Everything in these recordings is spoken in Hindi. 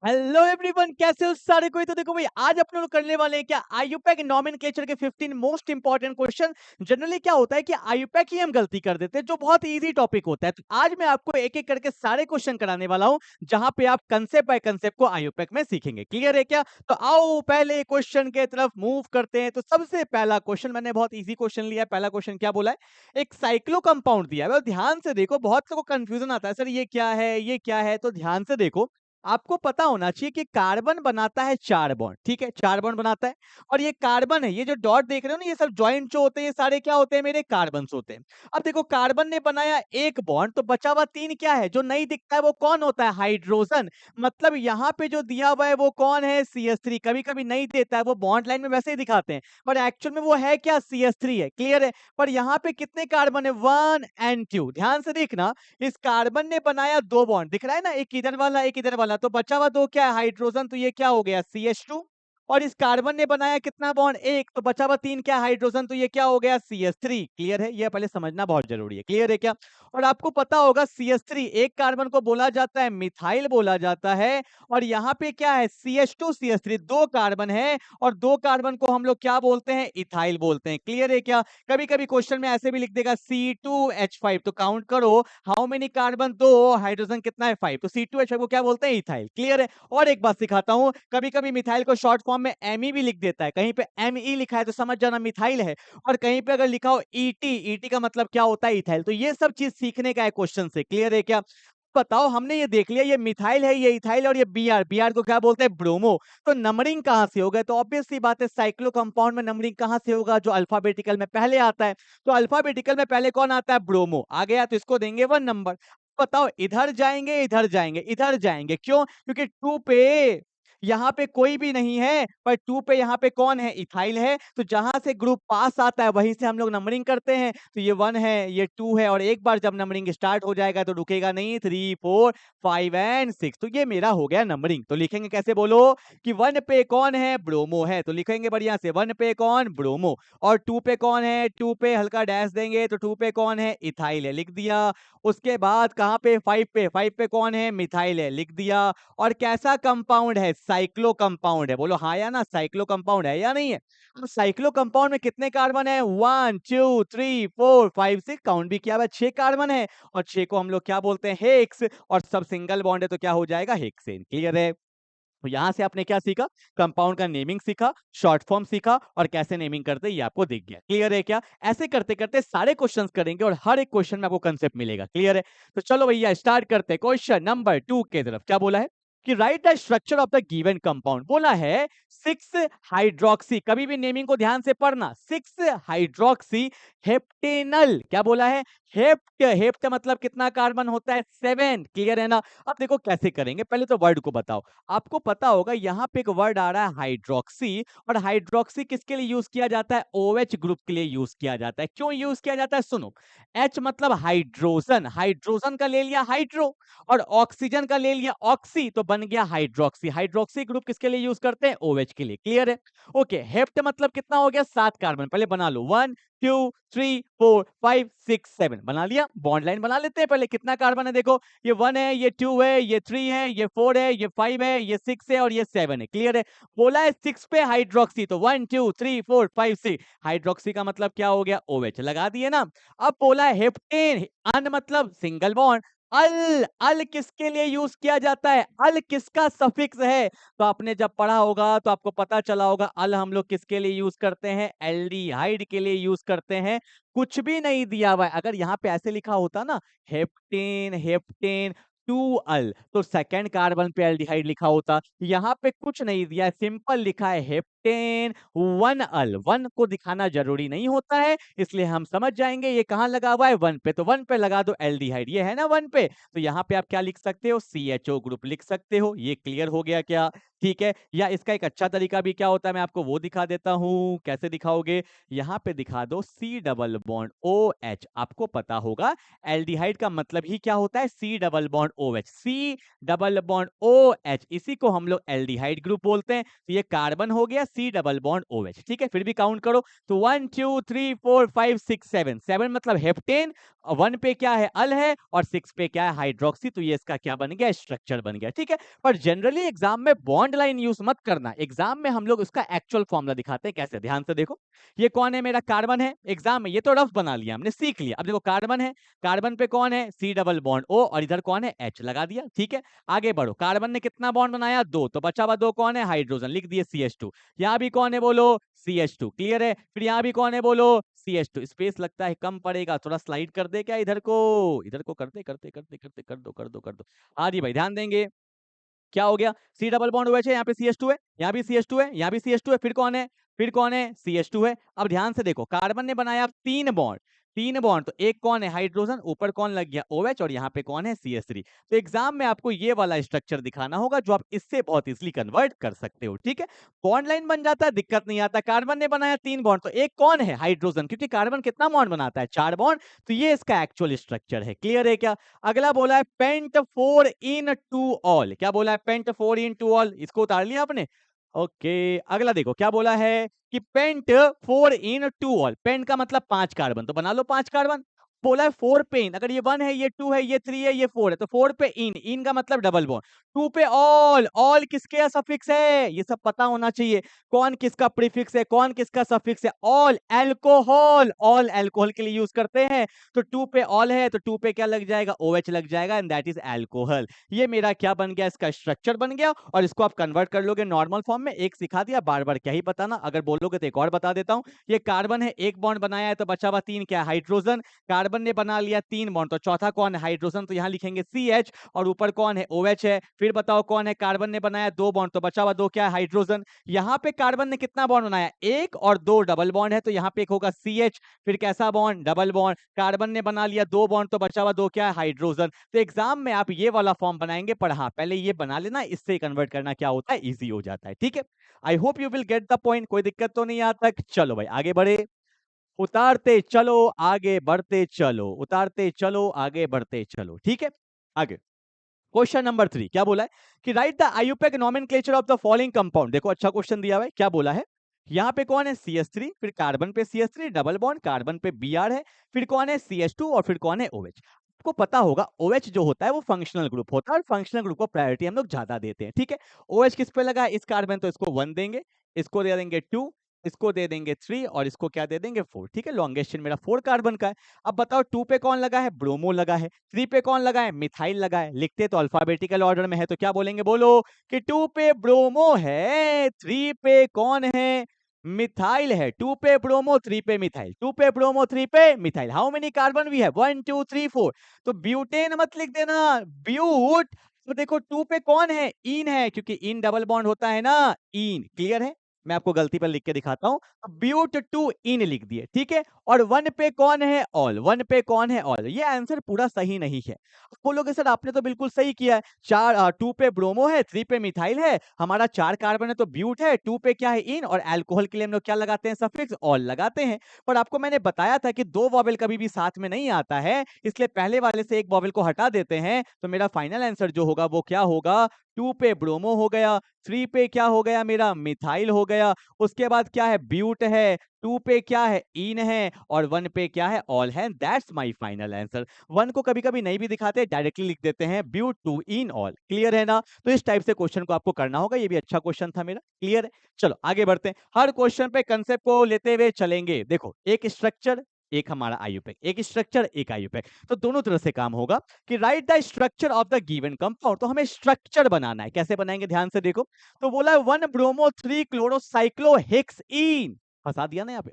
हेलो एवरीवन, कैसे हो सारे कोई। तो देखो भाई, आज अपन लोग करने वाले हैं क्या, आईयूपैक नॉमेनक्लेचर के 15 मोस्ट इंपॉर्टेंट क्वेश्चन। जनरली क्या होता है कि आईयूपैक ही हम गलती कर देते हैं, जो बहुत इजी टॉपिक होता है। तो आज मैं आपको एक एक करके सारे क्वेश्चन कराने वाला हूं, जहां पे आप कंसेप्ट बाय कंसेप्ट को आईयूपैक में सीखेंगे। क्लियर है क्या? तो आओ पहले क्वेश्चन के तरफ मूव करते हैं। तो सबसे पहला क्वेश्चन मैंने बहुत इजी क्वेश्चन लिया है। पहला क्वेश्चन क्या बोला है, एक साइक्लो कंपाउंड दिया है। ध्यान से देखो, बहुत लोगों को कंफ्यूजन आता है, सर ये क्या है ये क्या है। तो ध्यान से देखो, आपको पता होना चाहिए कि कार्बन बनाता है 4 बॉन्ड। ठीक है, 4 बॉन्ड बनाता है। और ये कार्बन है, ये जो डॉट देख रहे हो ना, ये सब जॉइंट जो होते हैं, ये सारे क्या होते हैं, मेरे कार्बन होते हैं। अब देखो, कार्बन ने बनाया एक बॉन्ड, तो बचा हुआ 3 क्या है, जो नहीं दिखता है वो कौन होता है, हाइड्रोजन। मतलब यहाँ पे जो दिया हुआ है वो कौन है, CH3। कभी कभी नहीं देता है, वो बॉन्ड लाइन में वैसे ही दिखाते हैं, पर एक्चुअल में वो है क्या, CH3 है। क्लियर है? पर यहाँ पे कितने कार्बन है, 1 and 2। ध्यान से देखना, इस कार्बन ने बनाया 2 बॉन्ड, दिख रहा है ना, एक इधर वाला एक इधर वाला, तो बचा हुआ 2 क्या है, हाइड्रोजन। तो ये क्या हो गया, CH2। और इस कार्बन ने बनाया कितना बॉन्ड, एक, तो बचा हुआ 3 क्या है, हाइड्रोजन। तो ये क्या हो गया, CH3। क्लियर है? ये पहले समझना बहुत जरूरी है। क्लियर है क्या? और आपको पता होगा CH3 एक कार्बन को बोला जाता है मिथाइल बोला जाता है। और यहाँ पे क्या है, CH2 CH3 2 कार्बन है, और 2 कार्बन को हम लोग क्या बोलते हैं, इथाइल बोलते हैं। क्लियर है क्या? कभी कभी क्वेश्चन में ऐसे भी लिख देगा C2H5, तो काउंट करो हाउ मेनी कार्बन, 2, हाइड्रोजन कितना है, 5। तो C2H5 को क्या बोलते हैं, इथाइल। क्लियर है? और एक बात सिखाता हूं, कभी कभी मिथाइल को शॉर्ट फॉर्म में Me भी लिख देता है। कहीं पे Me लिखा है तो समझ जाना मिथाइल है, और कहीं पे अगर लिखा हो ET का मतलब क्या होता है, इथाइल। तो ये सब चीज सीखने का है क्वेश्चन से। क्लियर है क्या? बताओ, हमने ये देख लिया, ये मिथाइल है, ये इथाइल, और ये Br को क्या बोलते हैं, ब्रोमो। तो नंबरिंग कहां से होगा, तो ऑब्वियस सी बात है, साइक्लो कंपाउंड में नंबरिंग कहां से होगा, जो अल्फाबेटिकल में पहले आता है। तो अल्फाबेटिकल में पहले कौन आता है, ब्रोमो आ गया, तो इसको देंगे 1 नंबर। बताओ, इधर जाएंगे इधर जाएंगे इधर जाएंगे, क्यों? क्योंकि 2 पे यहाँ पे कोई भी नहीं है, पर 2 पे यहाँ पे कौन है, इथाइल है। तो जहां से ग्रुप पास आता है वहीं से हम लोग नंबरिंग करते हैं। तो ये 1 है, ये 2 है, और एक बार जब नंबरिंग स्टार्ट हो जाएगा तो रुकेगा नहीं, 3 4 5 एंड 6। तो ये मेरा हो गया नंबरिंग। तो लिखेंगे कैसे, बोलो, कि 1 पे कौन है, ब्रोमो है। तो लिखेंगे बढ़िया से, 1 पे कौन, ब्रोमो। और 2 पे कौन है, 2 पे हल्का डैश देंगे, तो 2 पे कौन है, इथाइल है, लिख दिया। उसके बाद कहां पे, 5 पे कौन है, मिथाइल है, लिख दिया। और कैसा कंपाउंड है, साइक्लो कंपाउंड है। बोलो हाँ या ना, साइक्लो कंपाउंड है या नहीं है? तो साइक्लो कंपाउंड में कितने कार्बन है, 1 2 3 4 5 6, काउंट भी किया हुआ, 6 कार्बन है। और 6 को हम लोग क्या बोलते हैं, हेक्स। और सब सिंगल बॉन्ड है, तो क्या हो जाएगा, हेक्सेन। क्लियर है? तो यहां से आपने क्या सीखा, कंपाउंड का नेमिंग सीखा, शॉर्ट फॉर्म सीखा, और कैसे नेमिंग करते हैं ये आपको दिख गया। क्लियर है क्या? ऐसे करते करते सारे क्वेश्चंस करेंगे, और हर एक क्वेश्चन में आपको कंसेप्ट मिलेगा। क्लियर है? तो चलो भैया स्टार्ट करते हैं क्वेश्चन नंबर 2 के तरफ। क्या बोला है कि right the structure of the given compound. बोला है 6 हाइड्रोक्सी, कभी भी नेमिंग को ध्यान से पढ़ना, 6 हाइड्रोक्सी हेप्टेनल। क्या बोला है, हेप्ट। हेप्ट मतलब कितना कार्बन होता है, 7। क्लियर है ना? अब देखो कैसे करेंगे, पहले तो वर्ड को बताओ। आपको पता होगा यहाँ पे एक वर्ड आ रहा है हाइड्रोक्सी, और हाइड्रोक्सी किसके लिए यूज किया जाता है, OH ग्रुप के लिए यूज किया जाता है। क्यों यूज किया जाता है, सुनो। H मतलब हाइड्रोजन, हाइड्रोजन का ले लिया हाइड्रो, और ऑक्सीजन का ले लिया ऑक्सी, तो बन गया हाइड्रोक्सी। हाइड्रोक्सी ग्रुप किसके लिए यूज करते हैं, OH के लिए। क्लियर है? ओके, हेप्ट मतलब कितना हो गया, 7 कार्बन। पहले बना लो, 1 2 3 4 5 6 7 बना लिया। बॉन्ड लाइन बना लेते हैं पहले, कितना कार्बन है देखो, ये 1 है, ये 2 है, ये 3 है, ये 4 है, ये 5 है, ये 6 है, और ये 7 है। क्लियर है? बोला है 6 पे हाइड्रोक्सी, तो 1 2 3 4 5 6, हाइड्रोक्सी का मतलब क्या हो गया, OH लगा दिए ना। अब बोला है हेप्टेन, अन मतलब सिंगल बॉन्ड। अल, अल किसके लिए यूज किया जाता है, अल किसका सफिक्स है? तो आपने जब पढ़ा होगा तो आपको पता चला होगा, अल हम लोग किसके लिए यूज करते हैं, एल्डिहाइड के लिए यूज करते हैं। कुछ भी नहीं दिया हुआ है। अगर यहाँ पे ऐसे लिखा होता ना, हेप्टेन हेप्टेन 2 अल, तो सेकंड कार्बन पे एल्डिहाइड लिखा होता। यहाँ पे कुछ नहीं दिया है, सिंपल लिखा है हेप्टेन 1 अल। 1 को दिखाना जरूरी नहीं होता है, इसलिए हम समझ जाएंगे ये कहाँ लगा हुआ है, 1 पे। तो 1 पे लगा दो एल्डिहाइड, ये है ना 1 पे। तो यहाँ पे आप क्या लिख सकते हो, CHO ग्रुप लिख सकते हो। ये क्लियर हो गया क्या? ठीक है। या इसका एक अच्छा तरीका भी क्या होता है, मैं आपको वो दिखा देता हूं। कैसे दिखाओगे, यहाँ पे दिखा दो C डबल बॉन्ड OH। आपको पता होगा एल्डिहाइड का मतलब ही क्या होता है, C double bond OH। C double bond OH, इसी को हम लोग एल्डिहाइड ग्रुप बोलते हैं। तो ये कार्बन हो गया, C डबल बॉन्ड OH। ठीक है, फिर भी काउंट करो तो 1 2 3 4 5 6 7, 7 मतलब हेप्टेन, 1 पे क्या है अल है, और 6 पे क्या है हाइड्रोक्सी। तो ये इसका क्या बन गया, स्ट्रक्चर बन गया। ठीक है, पर जनरली एग्जाम में बॉन्ड लाइन यूज मत करना, एग्जाम में हम लोग उसका एक्चुअल फॉर्मूला दिखाते हैं। कैसे, ध्यान से देखो, ये कौन है, मेरा कार्बन है। एग्जाम में ये तो रफ बना लिया हमने, सीख लिया। अब देखो कार्बन है, कार्बन पे कौन है, C डबल बॉन्ड O, और इधर कौन है, H लगा दिया। ठीक है, आगे बढ़ो, कार्बन ने कितना बॉन्ड बनाया, 2, तो बचा हुआ 2 कौन है, हाइड्रोजन, लिख दिए CH2। यहाँ भी कौन है बोलो, CH2, क्लियर है। फिर यहाँ भी कौन है बोलो, CH2। स्पेस लगता है कम पड़ेगा, थोड़ा स्लाइड कर दे क्या, इधर को, इधर को करते करते करते करते कर दो कर दो कर दो। हाँ जी भाई, ध्यान देंगे। क्या हो गया, C डबल बॉन्ड OH है, यहाँ पे CH2 है, यहाँ भी CH2 है, यहाँ भी CH2 है, फिर कौन है, फिर कौन है, CH2 है। अब ध्यान से देखो, कार्बन ने बनाया 3 बॉन्ड, 3 बॉन्ड, तो एक कौन है, हाइड्रोजन, ऊपर कौन लग गया, OH, और यहाँ पे कौन है, CH3। तो एग्जाम में आपको ये वाला स्ट्रक्चर दिखाना होगा, जो आप इससे बहुत इजीली कन्वर्ट कर सकते हो। ठीक है, बॉन्ड लाइन बन जाता है, दिक्कत नहीं आता। कार्बन ने बनाया 3 बॉन्ड, तो एक कौन है, हाइड्रोजन, क्योंकि कार्बन कितना बॉन्ड बनाता है, 4 बॉन्ड। तो ये इसका एक्चुअल स्ट्रक्चर है। क्लियर है क्या। अगला बोला है पेंट 4 इन टू ऑल। क्या बोला है, पेंट 4 इन टू ऑल, इसको उतार लिया आपने। ओके, अगला देखो क्या बोला है कि pent 4 in two all, pent का मतलब 5 कार्बन, तो बना लो 5 कार्बन। बोला है 4 पे इन, अगर ये 1 है, ये 2 है, ये 3 है, ये 4 है, तो 4 पे इन, इन का मतलब डबल बॉन्ड। 2 पे ऑल, ऑल किसके सफिक्स है, ये सब पता होना चाहिए। कौन किसका प्रीफिक्स है, कौन किसका सफिक्स है, ऑल अल्कोहल, ऑल अल्कोहल के लिए यूज करते हैं। तो 2 पे ऑल है, तो 2 पे क्या लग जाएगा, OH लग जाएगा, एंड दैट इज अल्कोहल। ये मेरा क्या बन गया, इसका स्ट्रक्चर बन गया। और इसको आप कन्वर्ट कर लोगे नॉर्मल फॉर्म में। एक सिखा दिया, बार बार क्या ही बताना, अगर बोलोगे तो एक और बता देता हूं। ये कार्बन है, एक बॉन्ड बनाया है, तो बचा हुआ 3 क्या है, हाइड्रोजन। कार्बन ने बना लिया 3 बॉन्ड, तो चौथा कौन है, हाइड्रोजन, तो यहां लिखेंगे CH, और ऊपर कौन है, OH है। फिर बताओ कौन है, कार्बन ने बनाया 2 बॉन्ड, तो बचा हुआ 2 क्या है, हाइड्रोजन। यहाँ पे कार्बन ने कितना बॉन्ड बनाया, 1 और 2 डबल बॉन्ड है, तो यहाँ पे एक होगा CH, फिर कैसा बॉन्ड, डबल बॉन्ड। कार्बन ने बना लिया 2 बॉन्ड, तो बचा हुआ 2 क्या है, हाइड्रोजन। तो एग्जाम में आप ये वाला फॉर्म बनाएंगे, पर हाँ पहले ये बना लेना, इससे कन्वर्ट करना क्या होता है, इजी हो जाता है। ठीक है, I hope you will get the point, कोई दिक्कत तो नहीं आता। चलो भाई आगे बढ़े, उतारते चलो आगे बढ़ते चलो, उतारते चलो आगे बढ़ते चलो। ठीक है, आगे क्वेश्चन नंबर 3 क्या बोला है कि right the IUPAC nomenclature of the following compound. देखो अच्छा क्वेश्चन दिया हुआ है, क्या बोला है, यहाँ पे कौन है, CH3, फिर कार्बन पे CH3 डबल बॉन्ड, कार्बन पे Br है, फिर कौन है, CH2, और फिर कौन है, OH। आपको पता होगा OH जो होता है वो फंक्शनल ग्रुप होता है, और फंक्शनल ग्रुप को प्रायोरिटी हम लोग ज्यादा देते हैं। ठीक है, OH किस पे लगा है, इस कार्बन, तो इसको 1 देंगे, इसको दे देंगे 2, इसको दे देंगे 3, और इसको क्या दे देंगे 4। ठीक है, लॉन्गेस्ट चेन मेरा 4 कार्बन का है। अब बताओ 2 पे कौन लगा है, ब्रोमो लगा है, 3 पे कौन लगा है, मिथाइल लगा है। लिखते तो अल्फाबेटिकल ऑर्डर में है, तो क्या बोलेंगे बोलो कि 2 पे ब्रोमो है, 3 पे कौन है, मिथाइल है। 2 पे ब्रोमो, 3 पे मिथाइल, 2 पे ब्रोमो, 3 पे methyl. How many carbon we है, 1 2 3 4। तो ब्यूटेन मत लिख देना, ब्यूट। तो देखो 2 पे कौन है, इन है, क्योंकि इन डबल बॉन्ड होता है ना, इन। क्लियर है, मैं आपको गलती पर लिख के दिखाता हूं, ब्यूट 2 इन लिख दिए। ठीक है, और 1 पे कौन है, ऑल, 1 पे कौन है, ऑल। ये आंसर पूरा सही नहीं है। आप बोलोगे सर आपने तो बिल्कुल सही किया है, 2 पे ब्रोमो है, 3 पे मिथाइल है, हमारा 4 कार्बन है तो ब्यूट है, 2 पे क्या है, इन, और अल्कोहल के लिए हम लोग क्या लगाते हैं, सफिक्स ऑल लगाते हैं। पर आपको मैंने बताया था कि 2 वॉवेल कभी भी साथ में नहीं आता है, इसलिए पहले वाले से एक वॉवेल को हटा देते हैं। तो मेरा फाइनल आंसर जो होगा वो क्या होगा, 2 पे ब्रोमो हो गया, 3 पे क्या हो गया, मेरा मिथाइल हो गया, उसके बाद क्या है, ब्यूट है, 2 पे क्या है, इन है, और 1 पे क्या है, ऑल है। That's my final answer. 1 को कभी कभी नहीं भी दिखाते, डायरेक्टली लिख देते हैं ब्यूट 2 इन ऑल। क्लियर है ना। तो इस टाइप से क्वेश्चन को आपको करना होगा, ये भी अच्छा क्वेश्चन था मेरा। क्लियर है, चलो आगे बढ़ते हैं, हर क्वेश्चन पे कंसेप्ट को लेते हुए चलेंगे। देखो एक स्ट्रक्चर, एक हमारा आईयूपैक, एक स्ट्रक्चर एक आईयूपैक, तो दोनों तरह से काम होगा कि right the structure of the given compound. तो हमें स्ट्रक्चर बनाना है, कैसे बनाएंगे ध्यान से देखो। तो बोला है 1 ब्रोमो 3 क्लोरोसाइक्लोहेक्सीन, फंसा दिया ना यहाँ पे।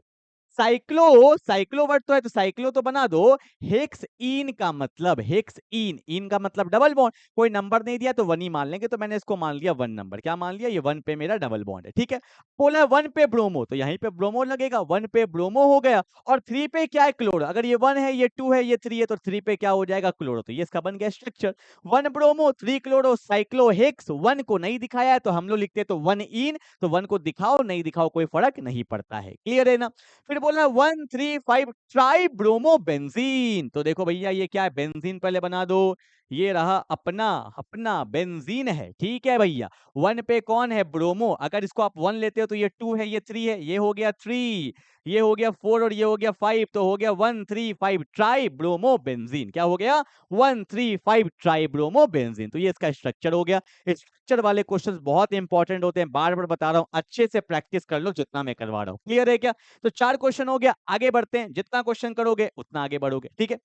साइक्लो, साइक्लो वर्ड तो है, तो साइक्लो तो बना दो। हेक्स इन का मतलब, हेक्स इन, इन का मतलब डबल बॉन्ड। कोई नंबर नहीं दिया तो 1 ही मान लेंगे, तो मैंने इसको मान लिया 1 नंबर। क्या मान लिया, ये 1 पे मेरा डबल बॉन्ड है। ठीक है, बोला 1 पे ब्रोमो, तो यहीं पे ब्रोमो लगेगा, 1 पे ब्रोमो हो गया, और 3 पे क्या है, क्लोरो। अगर ये 1 है, ये 2 है, ये 3 है, तो 3 पे क्या हो जाएगा, क्लोरो। तो ये इसका बन गया स्ट्रक्चर, 1 ब्रोमो 3 क्लोरो साइक्लोहेक्स। 1 को नहीं दिखाया है तो हम लोग लिखते तो 1 इन, तो 1 को दिखाओ नहीं दिखाओ कोई फर्क नहीं पड़ता है। क्लियर है ना। फिर बोला 135 ट्राई ब्रोमो बेंजीन। तो देखो भैया ये क्या है, बेंजीन पहले बना दो, ये रहा अपना अपना बेंजीन है, ठीक है भैया। 1 पे कौन है? ब्रोमो। अगर इसको आप 1 लेते हो तो ये 2 है, ये 3 है, ये हो गया 3, ये हो गया 4 और ये हो गया 5, तो हो गया 1 3 5 ट्राई ब्रोमो बेंजीन। क्या हो गया? 1 3 5 ट्राई ब्रोमो बेंजीन। तो ये इसका स्ट्रक्चर हो गया। स्ट्रक्चर वाले क्वेश्चंस बहुत इंपॉर्टेंट होते हैं, बार बार बता रहा हूं, अच्छे से प्रैक्टिस कर लो जितना मैं करवा रहा हूं। क्लियर है क्या? तो 4 क्वेश्चन हो गया, आगे बढ़ते हैं। जितना क्वेश्चन करोगे उतना आगे बढ़ोगे, ठीक है।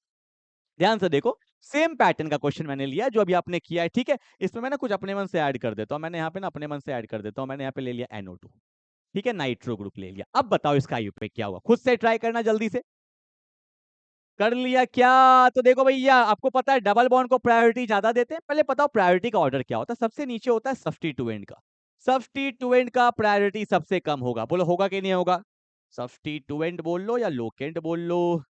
ध्यान से देखो, सेम पैटर्न का क्वेश्चन मैंने लिया जो अभी आपने किया है, ठीक है। इसमें मैं ना कुछ अपने मन से ऐड कर देता हूं। मैंने यहाँ पे ना अपने मन से ऐड कर देता हूं। मैंने यहाँ पे ले लिया NO2, ठीक है, नाइट्रो ग्रुप ले लिया। अब बताओ इसका आईयूपीएक क्या हुआ, खुद से ट्राई करना जल्दी से। कर लिया क्या? तो देखो भैया, आपको पता है डबल बॉन्ड को प्रायोरिटी ज्यादा देते हैं। पहले बताओ प्रायोरिटी का ऑर्डर क्या होता है। सबसे नीचे होता है सब्स्टिट्यूएंट का। सब्स्टिट्यूएंट का प्रायोरिटी सबसे कम होगा। बोलो होगा कि नहीं होगा? सब्स्टिट्यूएंट बोल लो या लोकेंट बोल लो,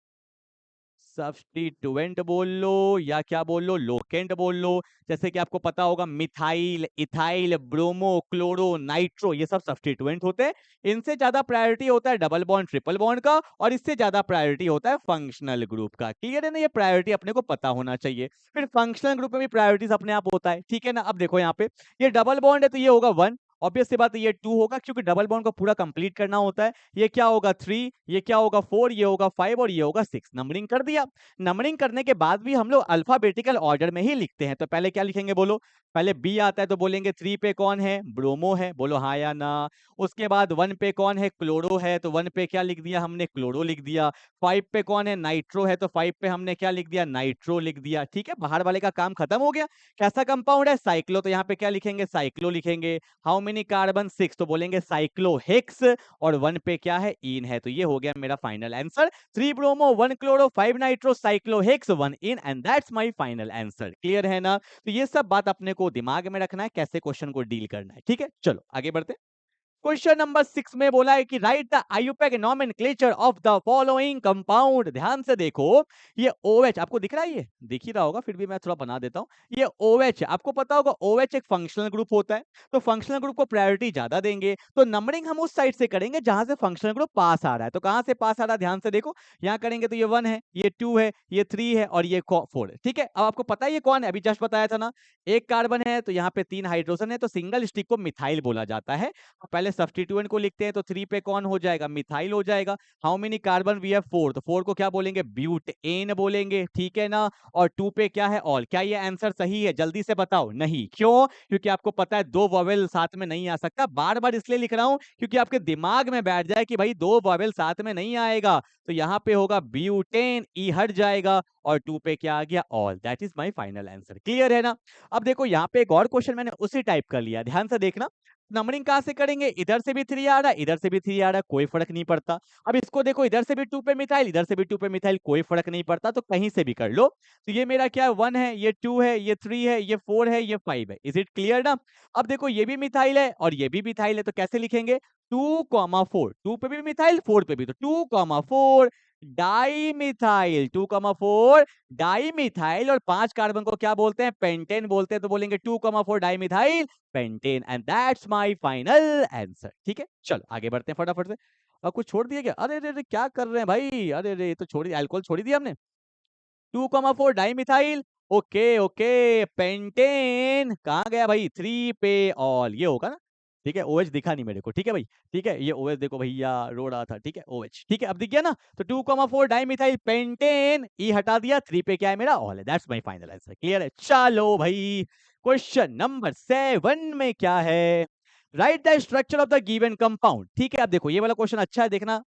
सब्स्टिट्यूएंट बोल लो या क्या बोल लो, लोकेंट बोल लो। जैसे कि आपको पता होगा methyl, ethyl, bromo, chloro, nitro, ये सब सब्स्टिट्यूएंट होते हैं। इनसे ज्यादा प्रायोरिटी होता है डबल बॉन्ड ट्रिपल बॉन्ड का, और इससे ज्यादा प्रायोरिटी होता है फंक्शनल ग्रुप का। क्लियर है ना? ये प्रायोरिटी अपने को पता होना चाहिए। फिर फंक्शनल ग्रुप में भी प्रायोरिटीज अपने आप होता है, ठीक है ना। अब देखो यहाँ पे ये डबल बॉन्ड है तो ये होगा 1, ऑब्वियस सी बात है ये 2 होगा क्योंकि डबल बॉन्ड को पूरा कंप्लीट करना होता है। ये क्या होगा 3, ये क्या होगा 4, ये होगा 5 और ये होगा 6। नंबरिंग कर दिया। नंबरिंग करने के बाद भी हम लोग अल्फाबेटिकल ऑर्डर में ही लिखते हैं। तो पहले क्या लिखेंगे बोलो? पहले बी आता है तो बोलेंगे 3 पे कौन है? ब्रोमो है, बोलो हाँ या ना। उसके बाद 1 पे कौन है? क्लोरो है, तो 1 पे क्या लिख दिया हमने? क्लोरो लिख दिया। 5 पे कौन है? नाइट्रो है, तो 5 पे हमने क्या लिख दिया? नाइट्रो लिख दिया, ठीक है। बाहर वाले का काम खत्म हो गया। कैसा कंपाउंड है? साइक्लो, तो यहाँ पे क्या लिखेंगे? साइक्लो लिखेंगे। How many carbon? 6, तो बोलेंगे साइक्लोहेक्स। और 1 पे क्या है? इन है, तो ये हो गया मेरा final answer. 3 bromo, 1 chloro, 5 nitro, साइक्लोहेक्स, 1 in, and that's my final answer. Clear है ना? तो ये सब बात अपने को दिमाग में रखना है, कैसे क्वेश्चन को डील करना है, ठीक है। चलो आगे बढ़ते हैं। क्वेश्चन नंबर 6 में बोला है कि right the IUPAC nomenclature of the following compound. ध्यान से देखो, ये OH आपको दिख रहा है, ये दिख ही रहा होगा, फिर भी मैं थोड़ा बना देता हूं। ये OH है, आपको पता होगा OH एक फंक्शनल ग्रुप होता है। तो फंक्शनल ग्रुप को प्रायोरिटी ज्यादा देंगे, तो नंबरिंग हम उस साइड से करेंगे जहां से फंक्शनल ग्रुप पास आ रहा है। तो कहां से पास आ रहा है? ध्यान से देखो, यहाँ करेंगे तो ये 1 है, ये 2 है, ये 3 है और ये 4 है, ठीक है। अब आपको पता है ये कौन है? अभी जस्ट बताया था ना, एक कार्बन है तो यहाँ पे 3 हाइड्रोजन है, तो सिंगल स्टिक को मिथाइल बोला जाता है। पहले सब्स्टिट्यूएंट को लिखते हैं, तो 3 पे कौन हो जाएगा? मिथाइल हो जाएगा। How many carbon? We have 4, तो 4 को क्या बोलेंगे? ब्यूटेन बोलेंगे, ठीक है ना। और 2 पे क्या है? ऑल। क्या ये आंसर सही है? जल्दी से बताओ। नहीं, क्यों? क्योंकि आपको पता है 2 वॉवेल साथ में नहीं आ सकता। बार बार इसलिए लिख रहा हूं क्योंकि आपके दिमाग में बैठ जाए कि भाई 2 वॉवेल साथ में नहीं आएगा। तो यहाँ पे होगा ब्यूटेन, ई हट जाएगा, और 2 पे क्या आ गया? All. That is my final answer. Clear है ना? अब देखो यहाँ पे एक और क्वेश्चन मैंने उसी टाइप का लिया, ध्यान से देखना। नंबरिंग कहां से करेंगे? इधर से भी 3 आ रहा है, इधर से भी 3 आ रहा है, कोई फर्क नहीं पड़ता। अब इसको देखो, इधर से भी 2 पे मिथाइल, इधर से भी 2 पे मिथाइल, कोई फर्क नहीं पड़ता, तो कहीं से भी कर लो। तो ये मेरा क्या है? 1 है, ये 2 है, ये 3 है, ये 4 है, ये 5 है। इज इट क्लियर ना? अब देखो ये भी मिथाइल है और ये भी मिथाइल है, तो कैसे लिखेंगे? 2,4, 2 पे भी मिथाइल, 4 पे भी, तो 2,4 डाई मिथाइल, 2,4 डाई मिथाइल। और 5 कार्बन को क्या बोलते हैं? पेंटेन बोलते हैं, तो बोलेंगे 2,4 di methyl pentane, and that's my final answer. ठीक है, चलो आगे बढ़ते हैं फटाफट से। और कुछ छोड़ दिया क्या? अरे अरे अरे, क्या कर रहे हैं भाई? अरे अरे, ये तो छोड़ दिया, अल्कोहल छोड़ दिया हमने। 2,4 di methyl, okay okay, pentane कहाँ गया भाई? 3 पे ऑल, ये होगा ना? ठीक है, OH दिखा नहीं मेरे को, ठीक है भाई। ठीक है, ये OH देखो भैया, रो रहा था, ठीक है, OH, ठीक है, अब दिख गया ना? तो 2,4 डाई मिथाइल पेंटेन, ई हटा दिया, 3 पे क्या है मेरा? ऑल है। That's my final answer. Clear है? चलो भाई, क्वेश्चन नंबर 7 में क्या है? Right the structure of the given compound. ठीक है, अब देखो ये वाला क्वेश्चन अच्छा है, देखना।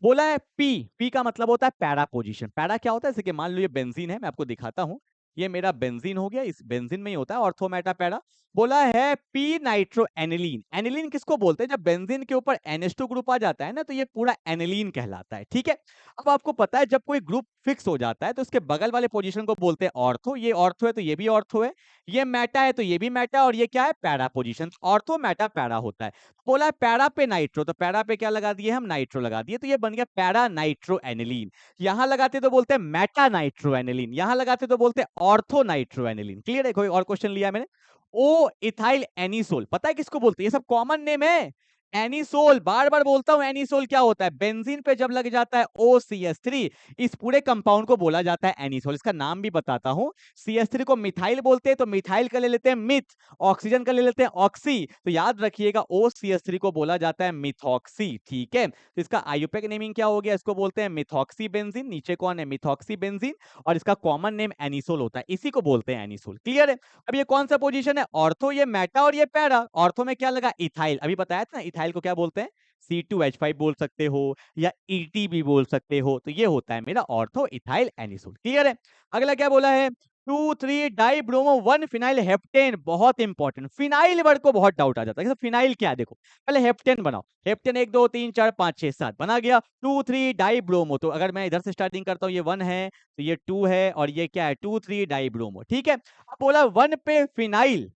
बोला है पी, पी का मतलब होता है पैरा पोजीशन। पैरा क्या होता है? जैसे कि मान लो ये बेंजीन है, मैं आपको दिखाता हूं। ये मेरा बेंजीन हो गया, इस बेंजीन में ही होता है ऑर्थोमेटा पैरा। बोला है पी नाइट्रो एनिलीन। एनिलीन किसको बोलते हैं? जब बेंजीन के ऊपर NH2 ग्रुप आ जाता है ना, तो ये पूरा एनिलीन कहलाता है, ठीक है। अब आपको पता है जब कोई ग्रुप फिक्स हो जाता है तो उसके बगल वाले पोजीशन को बोलते हैं ऑर्थो। ये ऑर्थो है तो ये भी ऑर्थो है, ये मेटा है तो ये भी मेटा, और ये क्या है? Para position. Ortho Meta para होता है। बोला है पैरा पे नाइट्रो, तो पैरा पे क्या लगा दिए हम? नाइट्रो लगा दिए, तो ये बन गया पैरा नाइट्रो एनिलीन। यहां लगाते तो बोलते हैं मेटा नाइट्रो एनिलीन, यहां लगाते तो बोलते हैं ऑर्थो नाइट्रो एनिलीन। क्लियर है? कोई और क्वेश्चन लिया मैंने। ओ इथाइल एनिसोल, पता है किसको बोलते हैं? ये सब कॉमन नेम है। एनिसोल, बार बार बोलता हूं एनिसोल क्या होता है, बेंजीन पे जब लग जाता है OCH3, इस पूरे कंपाउंड को बोला जाता है एनिसोल। इसका नाम भी बताता हूं, CH3 को मिथाइल बोलते हैं, तो मिथाइल का ले लेते हैं मिथ, ऑक्सीजन का ले लेते हैं ऑक्सी, तो याद रखिएगा OCH3 को बोला जाता है मिथॉक्सी। ठीक है, तो इसका आयुपैक नेमिंग क्या हो गया, इसको बोलते हैं मिथॉक्सी बेंजीन, नीचे कौन है मिथॉक्सी बेंजीन, और इसका कॉमन नेम एनिसोल होता है, इसी को बोलते हैं एनिसोल। क्लियर है। अब ये कौन सा पोजीशन है, ऑर्थो, ये मेटा और ये पैरा। ऑर्थो में क्या लगा, इथाइल, अभी बताया था ना, इथाइल को क्या बोलते हैं, C2H5 बोल सकते हो या ET भी बोल सकते हो, तो ये होता है मेरा ऑर्थो इथाइल एनिसोल। क्लियर है। अगला क्या बोला है, 2,3 डाई ब्रोमो 1 फिनाइल हेप्टेन, बहुत इंपॉर्टेंट, फिनाइल वर्ड को बहुत डाउट आ जाता है, फिनाइल क्या है, देखो पहले हेप्टेन बनाओ, हेप्टेन 1 2 3 4 5 6 7 बना गया, 2,3 डाई ब्रोमो, तो अगर मैं इधर से स्टार्टिंग करता हूँ, ये 1 है, तो ये 2 है, और ये क्या है 2,3 डाई ब्रोमो। ठीक है, अब बोला 1 पे फिनाइल,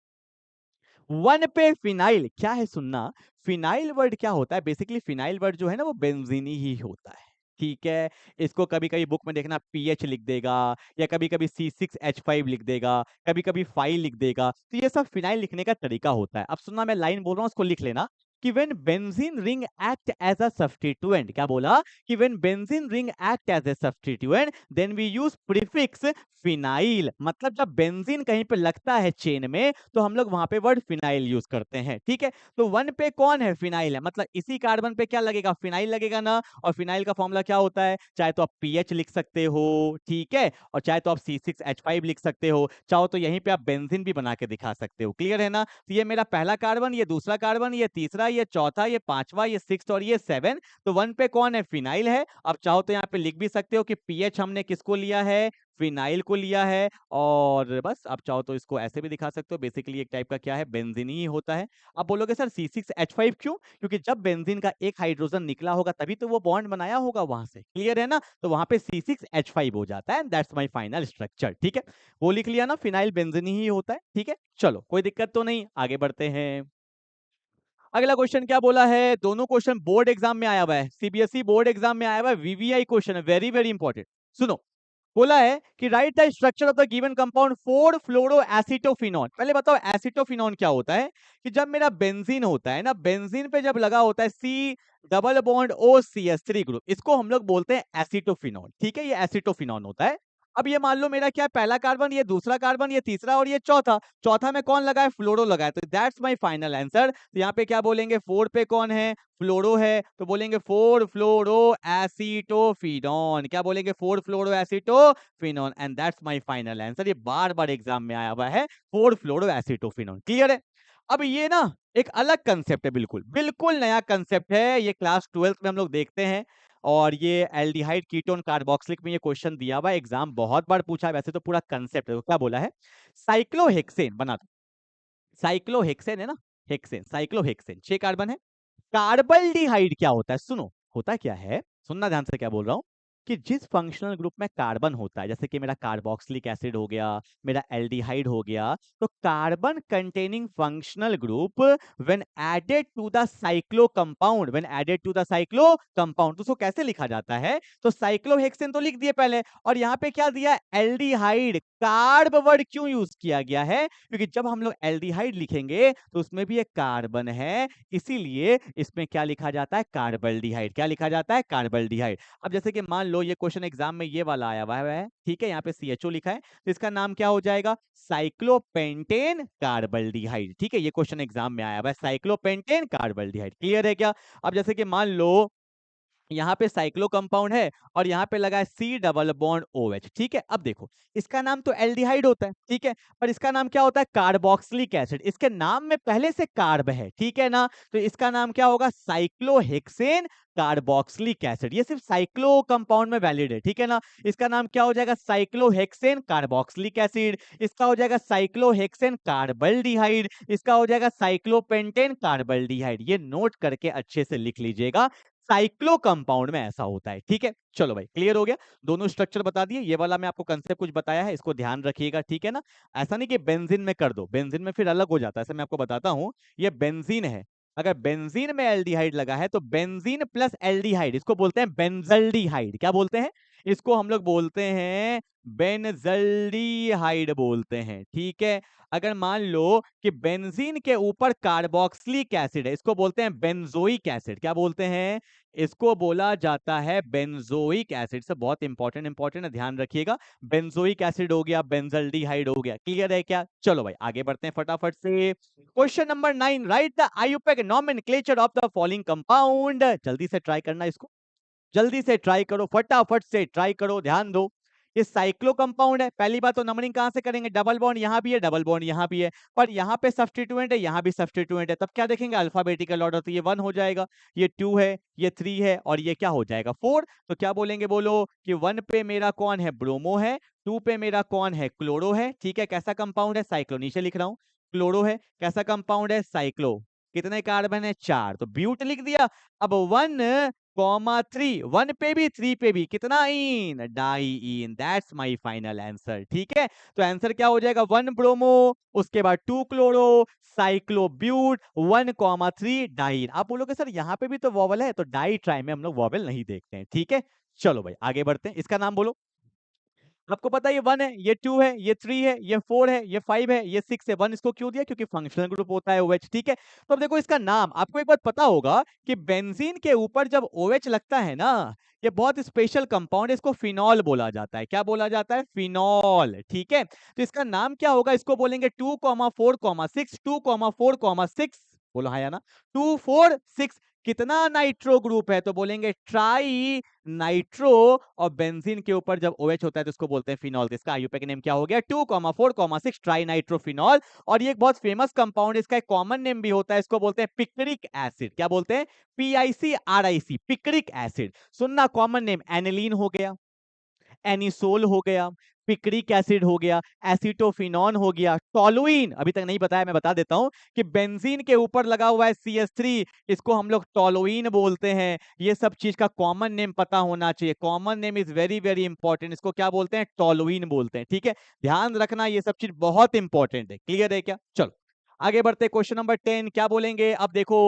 1 पे फिनाइल क्या है सुनना, फिनाइल वर्ड क्या होता है, बेसिकली फिनाइल वर्ड जो है ना वो बेंजीनी ही होता है। ठीक है, इसको कभी कभी बुक में देखना PH लिख देगा, या कभी कभी C6H5 लिख देगा, कभी कभी 5 लिख देगा, तो ये सब फिनाइल लिखने का तरीका होता है। अब सुनना, मैं लाइन बोल रहा हूँ, उसको लिख लेना कि when benzene ring act as a substituent, क्या बोला कि when benzene ring act as a substituent then we use prefix phenyl, मतलब जब बेंजीन कहीं पे लगता है चेन में, तो हम लोग वहां पे वर्ड फिनाइल यूज करते हैं। ठीक है, तो 1 पे कौन है, फिनाइल है, मतलब इसी कार्बन पे क्या लगेगा, फिनाइल लगेगा ना, और फिनाइल का फॉर्मूला क्या होता है, चाहे तो आप PH लिख सकते हो, ठीक है, और चाहे तो आप C6H5 लिख सकते हो, चाहो तो यहीं पे आप बेंजीन भी बना के दिखा सकते हो। क्लियर है ना, तो ये मेरा पहला कार्बन, ये दूसरा कार्बन, ये तीसरा, ये चौथा, ये पांचवा, ये 6 और ये 7, तो 1 पे कौन है, फिनाइल है। अब चाहो तो यहाँ पे लिख भी सकते हो कि PH हमने किसको लिया है, फिनाइल को लिया है, और बस आप चाहो तो इसको ऐसे भी दिखा सकते हो, बेसिकली एक टाइप का क्या है, बेंजीन ही होता है। आप बोलोगे सर C6H5 क्यों, क्योंकि जब बेंजीन का एक हाइड्रोजन निकला होगा तभी तो वो बॉन्ड बनाया होगा वहां से। क्लियर है ना, तो वहां पे C6H5 हो जाता है, दैट्स माय फाइनल स्ट्रक्चर। ठीक है, वो लिख लिया ना, फिनाइल बेंजीन ही होता है। ठीक है, चलो कोई दिक्कत तो नहीं, आगे बढ़ते हैं। अगला क्वेश्चन क्या बोला है, दोनों क्वेश्चन बोर्ड एग्जाम में आया हुआ है, CBSE बोर्ड एग्जाम में आया हुआ है, VVI क्वेश्चन है, वेरी वेरी इंपॉर्टेंट। सुनो, बोला है कि right the structure of the given compound 4 fluoro acetophenone. पहले बताओ एसिटोफिनॉन क्या होता है, कि जब मेरा बेंजीन होता है ना, बेंजीन पे जब लगा होता है C double bond OCH3 group, इसको हम लोग बोलते हैं एसिटोफिनॉन। ठीक है, ये एसिटोफिनॉन होता है। अब ये मान लो मेरा क्या है, पहला कार्बन, ये दूसरा कार्बन, ये तीसरा और ये चौथा, चौथा में कौन लगा है, फ्लोरो लगा है, तो दैट्स माय फाइनल आंसर। तो यहाँ पे क्या बोलेंगे, 4 पे कौन है, फ्लोरो है, तो बोलेंगे 4 फ्लोरो एसिटोफिनॉन, क्या बोलेंगे, 4 fluoro acetophenone, and that's my final answer. ये बार बार एग्जाम में आया हुआ है, 4 फ्लोरो एसिटोफिनॉन। क्लियर है। अब ये ना एक अलग कंसेप्ट है, बिल्कुल बिल्कुल नया कंसेप्ट है, ये क्लास 12th में हम लोग देखते हैं, और ये एल्डिहाइड कीटोन कार्बोक्सिलिक में ये क्वेश्चन दिया हुआ है, एग्जाम बहुत बार पूछा है, वैसे तो पूरा कंसेप्ट है। तो क्या बोला है, साइक्लोहेक्सेन बना दो, साइक्लोहेक्सेन है ना, हेक्सेन, साइक्लोहेक्सेन 6 कार्बन है। कार्बल्डिहाइड क्या होता है, सुनो होता क्या है, सुनना ध्यान से क्या बोल रहा हूं, कि जिस फंक्शनल ग्रुप में कार्बन होता है, जैसे कि मेरा कार्बोक्सिलिक एसिड हो गया, मेरा एल्डिहाइड हो गया, तो carbon containing functional group when added to the cyclo compound, when added to the cyclo compound, तो उसको कैसे लिखा जाता है, तो साइक्लोहेक्सेन तो लिख दिए पहले, और यहाँ पे क्या दिया, एल्डिहाइड। कार्ब वर्ड क्यों यूज किया गया है, क्योंकि जब हम लोग एल्डिहाइड लिखेंगे तो उसमें भी एक कार्बन है, इसीलिए इसमें क्या लिखा जाता है, कार्बल्डिहाइड। क्या लिखा जाता है, कार्बल्डिहाइड। अब जैसे कि मान लो ये क्वेश्चन एग्जाम में ये वाला आया हुआ है, ठीक है, यहाँ पे CHO लिखा है, तो इसका नाम क्या हो जाएगा, साइक्लोपेंटेन कार्बल्डिहाइड। ठीक है, ये क्वेश्चन एग्जाम में आया हुआ है, साइक्लोपेंटेन कार्बल्डिहाइड। क्लियर है क्या। अब जैसे कि मान लो यहाँ पे साइक्लो कंपाउंड है, और यहाँ पे लगा है C डबल बॉन्ड OH। ठीक है, अब देखो इसका नाम तो एल्डिहाइड होता है, ठीक है, पर इसका नाम क्या होता है, कार्बोक्सिलिक एसिड, इसके नाम में पहले से कार्ब है, ठीक है ना, तो इसका नाम क्या होगा, साइक्लोहेक्सेन कार्बोक्सिलिक एसिड। ये सिर्फ साइक्लो कंपाउंड में वैलिड है, ठीक है ना, इसका नाम क्या हो जाएगा, साइक्लोहेक्सेन कार्बोक्सिलिक एसिड, इसका हो जाएगा साइक्लोहेक्सेन कार्बल्डिहाइड, इसका हो जाएगा साइक्लोपेंटेन कार्बल्डिहाइड। ये नोट करके अच्छे से लिख लीजिएगा, साइक्लो कंपाउंड में ऐसा होता है। ठीक है, चलो भाई क्लियर हो गया, दोनों स्ट्रक्चर बता दिए, ये वाला मैं आपको कंसेप्ट कुछ बताया है, इसको ध्यान रखिएगा। ठीक है ना, ऐसा नहीं कि बेंजीन में कर दो, बेंजीन में फिर अलग हो जाता है, ऐसे मैं आपको बताता हूं, ये बेंजीन है, अगर बेंजीन में एल्डिहाइड लगा है तो बेंजीन प्लस एल्डिहाइड, इसको बोलते हैं बेंजल्डिहाइड। क्या बोलते हैं, इसको हम लोग बोलते हैं बेंजल्डिहाइड बोलते हैं, ठीक है। अगर मान लो कि बेंजीन के ऊपर कार्बोक्सिलिक एसिड है, इसको बोलते हैं बेंजोइक एसिड। क्या बोलते हैं? इसको बोला जाता है बेंजोइक एसिड। से बहुत इंपॉर्टेंट है, ध्यान रखिएगा। बेंजोइक एसिड हो गया, बेंजल्डिहाइड हो गया, क्लियर है क्या? चलो भाई आगे बढ़ते हैं फटाफट से। Question number 9, right the IUPAC nomenclature of the following compound. जल्दी से ट्राई करना इसको, जल्दी से ट्राई करो, फटाफट से ट्राई करो, ध्यान दो। ये साइक्लो कंपाउंड है। पहली बात तो नंबरिंग कहां से करेंगे? डबल बॉन्ड यहां भी है, डबल बॉन्ड यहां भी है, पर यहां पे सब्स्टिट्यूएंट है, यहां भी सब्स्टिट्यूएंट है। तब क्या देखेंगे? Alphabetical order. तो ये 1 हो जाएगा, ये 2 है, ये 3 है, और ये क्या हो जाएगा? 4। तो क्या बोलेंगे? बोलो कि 1 पे मेरा कौन है? ब्रोमो है। 2 पे मेरा कौन है? क्लोरो है, ठीक है। कैसा कंपाउंड है? साइक्लो। नीचे लिख रहा हूं, क्लोरो है। कैसा कंपाउंड है? साइक्लो। कितने कार्बन है? 4। तो ब्यूट लिख दिया। अब 1,3, 1 पे भी 3 पे भी कितना ene? Diene. That's my final answer, ठीक है। तो आंसर क्या हो जाएगा? 1 ब्रोमो, उसके बाद 2 क्लोरो, साइक्लोब्यूट, 1,3 डाईन। आप बोलोगे सर यहाँ पे भी तो वॉवल है, तो डाई ट्राई में हम लोग वॉवल नहीं देखते हैं, ठीक है। चलो भाई आगे बढ़ते हैं। इसका नाम बोलो। आपको पता है ये 1 है, ये 2 है, ये 3 है, ये 4 है, ये 5 है, ये 6 है। 1 इसको क्यों दिया? क्योंकि फंक्शनल ग्रुप होता है OH, ठीक है। तो अब देखो इसका नाम, आपको एक बात पता होगा कि बेंजीन के ऊपर जब OH लगता है ना, ये बहुत स्पेशल कंपाउंड है, इसको फिनॉल बोला जाता है। क्या बोला जाता है? फिनॉल, ठीक है। तो इसका नाम क्या होगा? इसको बोलेंगे 2,4,6, 2,4,6। बोलो हाँ या ना? 2 4 6। कितना नाइट्रो ग्रुप है? तो बोलेंगे ट्राई नाइट्रो। और बेंजीन के ऊपर जब OH होता है तो इसको बोलते हैं फिनॉल। तो इसका आईयूपीएसी नेम क्या हो गया? 2,4,6 ट्राई नाइट्रोफिनॉल। और ये एक बहुत फेमस कंपाउंड है, इसका एक कॉमन नेम भी होता है, इसको बोलते हैं पिक्रिक एसिड। क्या बोलते हैं? PICRIC, picric acid. सुनना, कॉमन नेम एनिलीन हो गया, एनिसोल हो गया, पिक्रिक एसिड हो गया, एसिटोफिनॉन हो गया, टोलुइन अभी तक नहीं बताया, मैं बता देता हूं कि बेंजीन के ऊपर लगा हुआ है CH3, इसको हम लोग टोलुइन बोलते हैं। ये सब चीज का कॉमन नेम पता होना चाहिए। Common name is very very important. इसको क्या बोलते हैं? टोलुइन बोलते हैं, ठीक है। ध्यान रखना, ये सब चीज बहुत इंपॉर्टेंट है, क्लियर है क्या? चलो आगे बढ़ते। क्वेश्चन नंबर 10 क्या बोलेंगे? अब देखो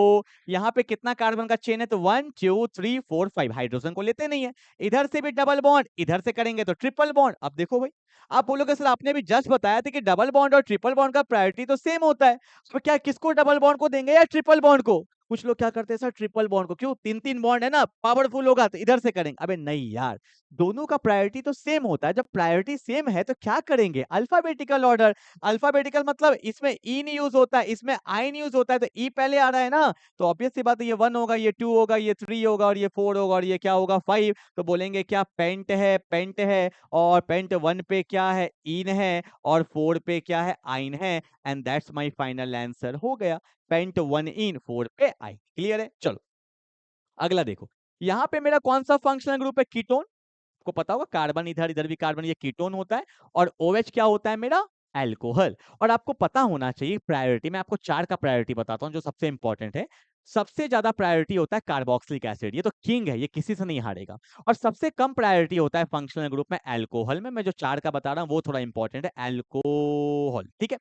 यहाँ पे कितना कार्बन का चेन है? तो 1 2 3 4 5। हाइड्रोजन को लेते नहीं है। इधर से भी डबल बॉन्ड, इधर से करेंगे तो ट्रिपल बॉन्ड। अब देखो भाई, आप बोलोगे सर आपने भी जस्ट बताया था कि डबल बॉन्ड और ट्रिपल बॉन्ड का प्रायोरिटी तो सेम होता है, तो क्या किसको डबल बॉन्ड को देंगे या ट्रिपल बॉन्ड को? कुछ लोग क्या करते हैं सर? ट्रिपल बॉन्ड को। क्यों? 3 3 बॉन्ड है ना, पावरफुल होगा तो इधर से करेंगे। अबे नहीं यार, दोनों का प्रायोरिटी तो सेम होता है। जब प्रायोरिटी सेम है तो क्या करेंगे? Alphabetical order. अल्फाबेटिकल मतलब इसमें ई नहीं यूज होता है, इसमें आई नहीं यूज होता है, तो ई पहले आ रहा है ना, तो ऑब्वियस सी बात है, ये 1 होगा, ये 2 होगा, ये 3 होगा, और ये 4 होगा, और ये क्या होगा? 5। तो बोलेंगे क्या? पेंट है, पेंट है। और पेंट 1 पे क्या है? इन है। और 4 पे क्या है? आइन है। And that's my final answer हो गया। पेंट 1 इन, 4 पे आइन, क्लियर है। चलो अगला देखो, यहां पे मेरा कौन सा फंक्शनल ग्रुप है? कीटोन। को पता होगा, कार्बन इधर, इधर भी कार्बन, ये कीटोन होता है। और OH क्या होता है मेरा? अल्कोहल। और आपको पता होना चाहिए प्रायोरिटी, मैं आपको 4 का प्रायोरिटी बताता हूं जो सबसे इंपॉर्टेंट है। सबसे ज्यादा प्रायोरिटी होता है कार्बोक्सिलिक एसिड, ये तो किंग है, ये किसी से नहीं हारेगा। और सबसे कम प्रायोरिटी होता है फंक्शनल ग्रुप में अल्कोहल में। मैं जो 4 का बता रहा हूं वो थोड़ा इंपॉर्टेंट है, अल्कोहल, ठीक है।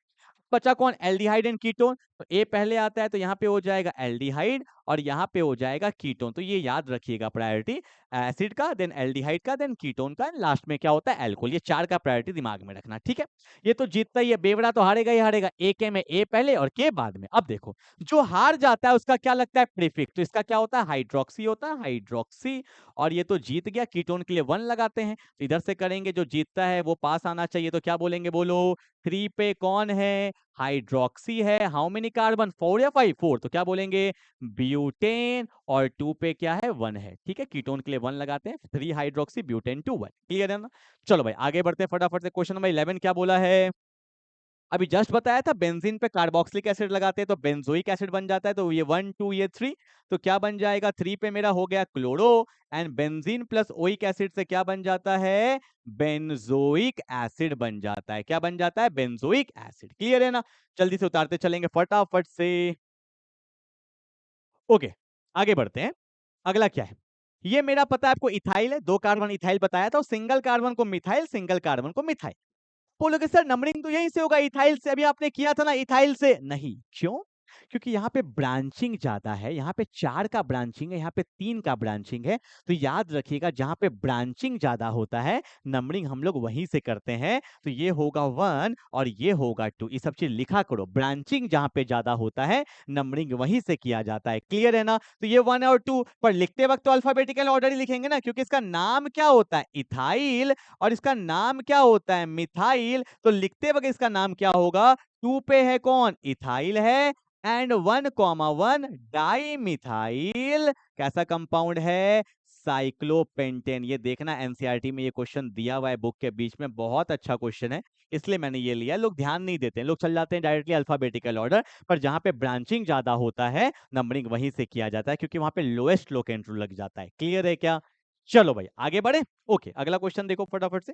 बचा कौन? Aldehyde and ketone. तो ए पहले आता है तो यहाँ पे हो जाएगा एल्डिहाइड, और यहाँ पे हो जाएगा कीटोन। तो ये याद रखिएगा प्रायोरिटी, एसिड का, देन एल्डिहाइड का, देन कीटोन का, लास्ट में क्या होता है? अल्कोहल। ये 4 का प्रायोरिटी दिमाग में रखना, ठीक है। ये तो जीतता ही है, बेवड़ा तो हारेगा ही हारेगा। ए के में ए पहले और के बाद में। अब देखो, जो हार जाता है उसका क्या लगता है? प्रीफिक्स। तो इसका क्या होता है? हाइड्रोक्सी होता है, हाइड्रोक्सी। और ये तो जीत गया, कीटोन के लिए 1 लगाते हैं। तो इधर से करेंगे, जो जीतता है वो पास आना चाहिए। तो क्या बोलेंगे? बोलो 3 पे कौन है? हाइड्रोक्सी है। How many carbon? 4 या 5? 4। तो क्या बोलेंगे? ब्यूटेन। और 2 पे क्या है? 1 है, ठीक है। कीटोन के लिए 1 लगाते हैं। 3 हाइड्रोक्सी ब्यूटेन 2 1, क्लियर है ना? चलो भाई आगे बढ़ते हैं फटाफट से। क्वेश्चन नंबर 11 क्या बोला है? अभी जस्ट बताया था बेंजीन पे कार्बोक्सिलिक एसिड लगाते हैं तो बेंजोइक एसिड बन जाता है। तो ये 1 2 ये 3। तो क्या बन जाएगा? 3 पे मेरा हो गया chloro, and benzene plus oic acid से क्या बन जाता है? बेंजोइक एसिड बन जाता है। क्या बन जाता है? बेंजोइक एसिड, क्लियर है ना? जल्दी से उतारते चलेंगे फटाफट से। ओके आगे बढ़ते हैं। अगला क्या है? ये मेरा पता है आपको, इथाइल है। 2 कार्बन इथाइल बताया था, और सिंगल कार्बन को मिथाइल, सिंगल कार्बन को मिथाइल। बोलोगे सर नंबरिंग तो यहीं से होगा, इथाइल से। अभी आपने किया था ना इथाइल से। नहीं, क्यों? क्योंकि यहाँ पे ब्रांचिंग ज्यादा है, यहाँ पे 4 का ब्रांचिंग है, यहाँ पे 3 का ब्रांचिंग है। तो याद रखिएगा जहाँ पे ब्रांचिंग ज्यादा होता है नंबरिंग हम लोग वहीं से करते हैं। तो ये होगा 1 और ये होगा 2, ये सब चीज लिखा करो। ब्रांचिंग जहाँ पे ज्यादा होता है नंबरिंग वहीं से किया जाता है। क्लियर है ना? तो ये 1 और 2 पर लिखते वक्त तो अल्फाबेटिकल ऑर्डर ही लिखेंगे ना, क्योंकि इसका नाम क्या होता है? इथाइल, और इसका नाम क्या होता है? मिथाइल। तो लिखते वक्त इसका नाम क्या होगा? 2 पे है कौन? इथाइल है, एंड 1,1 डाई मिथाइल कैसा कंपाउंड है? साइक्लोपेंटेन। ये देखना एनसीईआरटी में ये क्वेश्चन दिया हुआ है बुक के बीच में, बहुत अच्छा क्वेश्चन है, इसलिए मैंने ये लिया। लोग ध्यान नहीं देते हैं, लोग चल जाते हैं डायरेक्टली अल्फाबेटिकल ऑर्डर, पर जहां पे ब्रांचिंग ज्यादा होता है नंबरिंग वहीं से किया जाता है, क्योंकि वहां पे लोएस्ट लोकेंट्रो लग जाता है। क्लियर है क्या? चलो भाई आगे बढ़े। ओके, अगला क्वेश्चन देखो फटाफट से।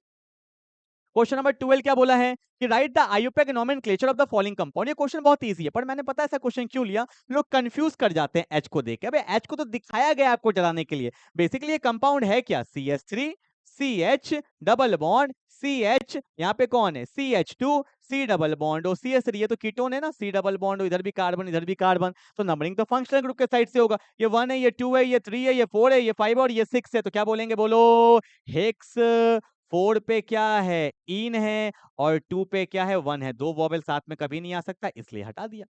क्वेश्चन नंबर 12 क्या बोला है कि right the IUPAC nomenclature of the following compound. ये क्वेश्चन बहुत इजी है, पर मैंने पता ऐसा क्वेश्चन क्यों लिया, लोग कंफ्यूज कर जाते हैं एच को देख के। अबे एच को तो दिखाया गया आपको डराने के लिए। बेसिकली ये कंपाउंड है क्या? CH3 CH double bond CH, यहाँ पे कौन है? CH2 C डबल बॉन्ड, और CH3 ये तो कीटोन है ना, C डबल बॉन्ड, इधर भी कार्बन इधर भी कार्बन, तो नंबरिंग तो फंक्शनल ग्रुप के साइड से होगा। ये 1 है, ये 2 है, ये 3 है, ये 4 है, ये 5 और ये 6 है, तो क्या बोलेंगे? बोलो हेक्स। 4 पे क्या है? इन है, और 2 पे क्या है? 1 है। दो वॉवेल साथ में कभी नहीं आ सकता, इसलिए हटा दिया।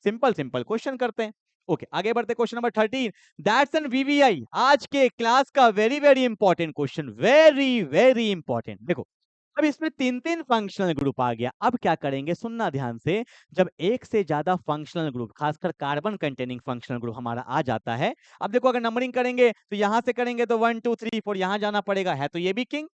सिंपल सिंपल क्वेश्चन करते हैं। ओके, आगे बढ़ते। Question number 13, that's an VVI. आज के क्लास का very very important question, very very important. देखो अब इसमें 3 फंक्शनल ग्रुप आ गया। अब क्या करेंगे, सुनना ध्यान से। जब एक से ज्यादा फंक्शनल ग्रुप, खासकर कार्बन कंटेनिंग फंक्शनल ग्रुप हमारा आ जाता है, अब देखो अगर नंबरिंग करेंगे तो यहां से करेंगे तो 1 2 3 4 यहां जाना पड़ेगा, है तो ये भी किंग।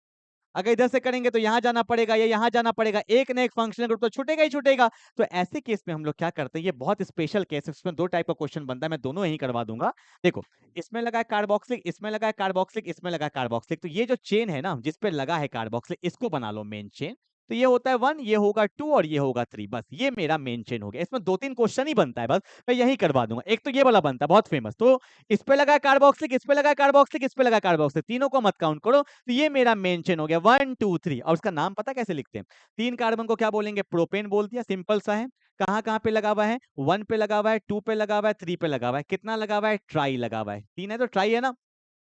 अगर इधर से करेंगे तो यहां जाना पड़ेगा या यहां जाना पड़ेगा, एक ना एक फंक्शनल ग्रुप तो छूटेगा ही छूटेगा। तो ऐसे केस में हम लोग क्या करते हैं, ये बहुत स्पेशल केस है, इसमें 2 टाइप का क्वेश्चन बनता है, मैं दोनों यही करवा दूंगा। देखो इसमें लगा है कार्बोक्सिलिक, इसमें लगा है कार्बोक्सिलिक, इसमें लगा है कार्बोक्सिलिक, तो ये जो चेन है ना जिस पे लगा है कार्बोक्सिलिक, इसको बना लो मेन चेन। तो ये होता है 1, ये होगा 2 और ये होगा 3, बस ये मेरा मेन चेन हो गया। इसमें 2-3 क्वेश्चन ही बनता है, बस मैं यही करवा दूंगा। एक तो ये वाला बनता है बहुत फेमस, तो इस पे लगा है कार्बोक्सिलिक, इस पे लगा है कार्बोक्सिलिक, इस पे लगा है कार्बोक्सिलिक, तीनों को मत काउंट करो। तो ये मेरा मेन चेन हो गया 1 2 3। और उसका नाम पता कैसे लिखते हैं? 3 कार्बन को क्या बोलेंगे? प्रोपेन बोल दिया, सिंपल सा है। कहां कहां पे लगा हुआ है? 1 पे लगा हुआ है, 2 पे लगा हुआ है, 3 पे लगा हुआ है। कितना लगा हुआ है? ट्राई लगा हुआ है। 3 है तो ट्राई है ना।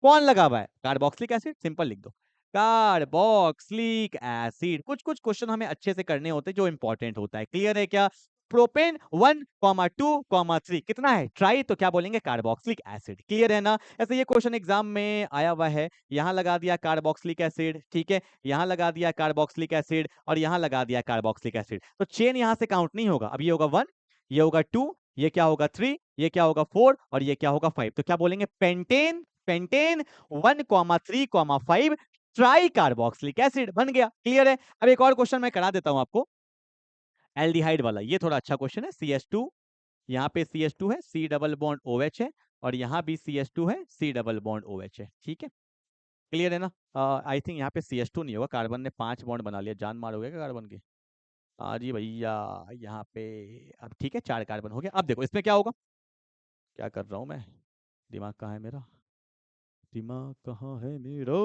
कौन लगा हुआ है? कार्बोक्सिलिक एसिड, सिंपल लिख दो, कार्बोक्सिलिक एसिड। कुछ कुछ क्वेश्चन हमें अच्छे से करने होते हैं जो इंपॉर्टेंट होता है। क्लियर है क्या? प्रोपेन 1, 2, 3 कितना है? ट्राई, तो क्या बोलेंगे? Carboxylic acid. क्लियर है ना? ऐसे ये क्वेश्चन एग्जाम में आया हुआ है, यहां लगा दिया कार्बोक्सिलिक एसिड, ठीक है, यहां लगा दिया कार्बोक्सिलिक एसिड और यहां लगा दिया कार्बोक्सिलिक एसिड। तो चेन यहां से काउंट नहीं होगा। अब ये होगा 1, ये होगा 2, ये क्या होगा 3, ये क्या होगा 4 और ये क्या होगा 5। तो क्या बोलेंगे? Pentane. Pentane 1, 3, 5 try carboxylic acid बन गया। क्लियर है? अब एक और क्वेश्चन मैं करा देता हूं आपको, एल्डिहाइड वाला। ये थोड़ा अच्छा क्वेश्चन है। CH2, यहाँ पे CH2 है, C डबल बॉन्ड OH है, और यहाँ भी CH2 है, C डबल बॉन्ड OH है। ठीक है, क्लियर है ना? आई थिंक यहाँ पे CH2 नहीं होगा, कार्बन ने 5 बॉन्ड बना लिया, जान मारोगे क्या कार्बन की? हाँ जी भैया, यहाँ पे अब ठीक है 4 कार्बन हो गया। अब देखो इसमें क्या होगा, क्या कर रहा हूँ मैं, दिमाग कहाँ है मेरा, दिमाग कहाँ है मेरा?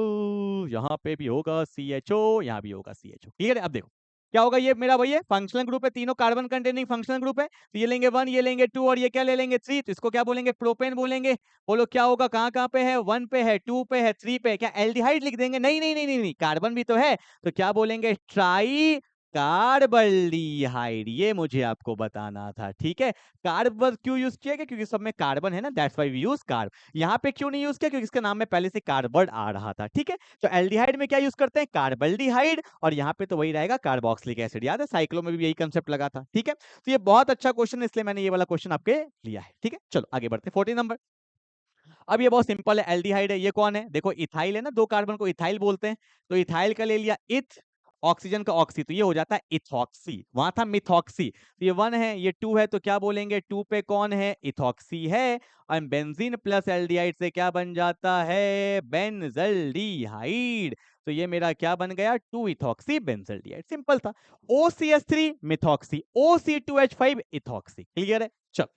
यहाँ पे भी होगा CHO, यहाँ भी होगा CHO। क्लियर है? अब देखो क्या होगा, ये मेरा वही है फंक्शनल ग्रुप है, तीनों कार्बन कंटेनिंग फंक्शनल ग्रुप है। तो ये लेंगे 1, ये लेंगे 2 और ये क्या ले लेंगे 3, तो इसको क्या बोलेंगे? प्रोपेन बोलेंगे। बोलो क्या होगा, कहाँ कहाँ पे है? 1 पे है, 2 पे है, 3 पे है। क्या एल्डिहाइड लिख देंगे? नहीं नहीं नहीं नहीं नहीं, कार्बन भी तो है। तो क्या बोलेंगे? ट्राई कार्बल्डिहाइड। ये मुझे आपको बताना था, ठीक है। कार्ब क्यों यूज किया गया? क्योंकि सब में कार्बन है ना, that's why we use carb. यहाँ पे क्यों नहीं यूज किया? क्योंकि इसके नाम में पहले से कार्बन आ रहा था, ठीक है। तो एल्डिहाइड में क्या यूज करते हैं? कार्बल्डिहाइड, और यहाँ पे तो वही रहेगा कार्बोक्सिलिक एसिड। याद है साइक्लो में भी यही कंसेप्ट लगा था, ठीक है। तो ये बहुत अच्छा क्वेश्चन है, इसलिए मैंने ये वाला क्वेश्चन आपके लिया है, ठीक है। चलो आगे बढ़ते हैं 14 नंबर। अब ये बहुत सिंपल है, एल्डिहाइड है। ये कौन है? देखो इथाइल है ना, 2 कार्बन को इथाइल बोलते हैं। तो इथाइल का ले लिया इथ, ऑक्सीजन का ऑक्सी, तो ये हो जाता है इथॉक्सी। वहां था मिथॉक्सी। तो ये 1 है, ये 2 है, तो क्या बोलेंगे? 2 पे कौन है? इथॉक्सी है। और बेंजीन प्लस एल्डिहाइड से क्या बन जाता है? बेंजल्डिहाइड। तो ये मेरा क्या बन गया? 2 इथॉक्सी बेंजल्डिहाइड। सिंपल था। OCH3 methoxy, OC2H5 ethoxy. Clear है? चलो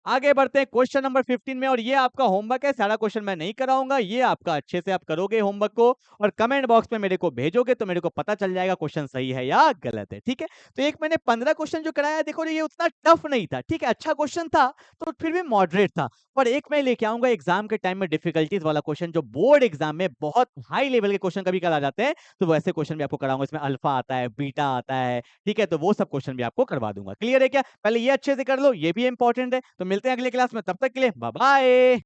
आगे बढ़ते हैं क्वेश्चन नंबर 15 में, और ये आपका होमवर्क है। सारा क्वेश्चन मैं नहीं कराऊंगा, ये आपका अच्छे से आप करोगे होमवर्क को और कमेंट बॉक्स में मेरे को भेजोगे तो मेरे को पता चल जाएगा क्वेश्चन सही है या गलत है। ठीक है, तो एक मैंने 15 क्वेश्चन जो कराया, देखो ये उतना टफ नहीं था। ठीक है, अच्छा क्वेश्चन था तो फिर भी मॉडरेट था। पर एक मैं लेके आऊंगा एग्जाम के टाइम में डिफिकल्टीज वाला क्वेश्चन, जो बोर्ड एग्जाम में बहुत हाई लेवल के क्वेश्चन कभी करा जाते हैं, तो वैसे क्वेश्चन भी आपको कराऊंगा। इसमें अल्फा आता है, बीटा आता है, ठीक है, तो वो सब क्वेश्चन भी आपको करवा दूंगा। क्लियर है क्या? पहले ये अच्छे से कर लो, ये भी इंपॉर्टेंट है। तो मिलते हैं अगले क्लास में, तब तक के लिए बाय बाय।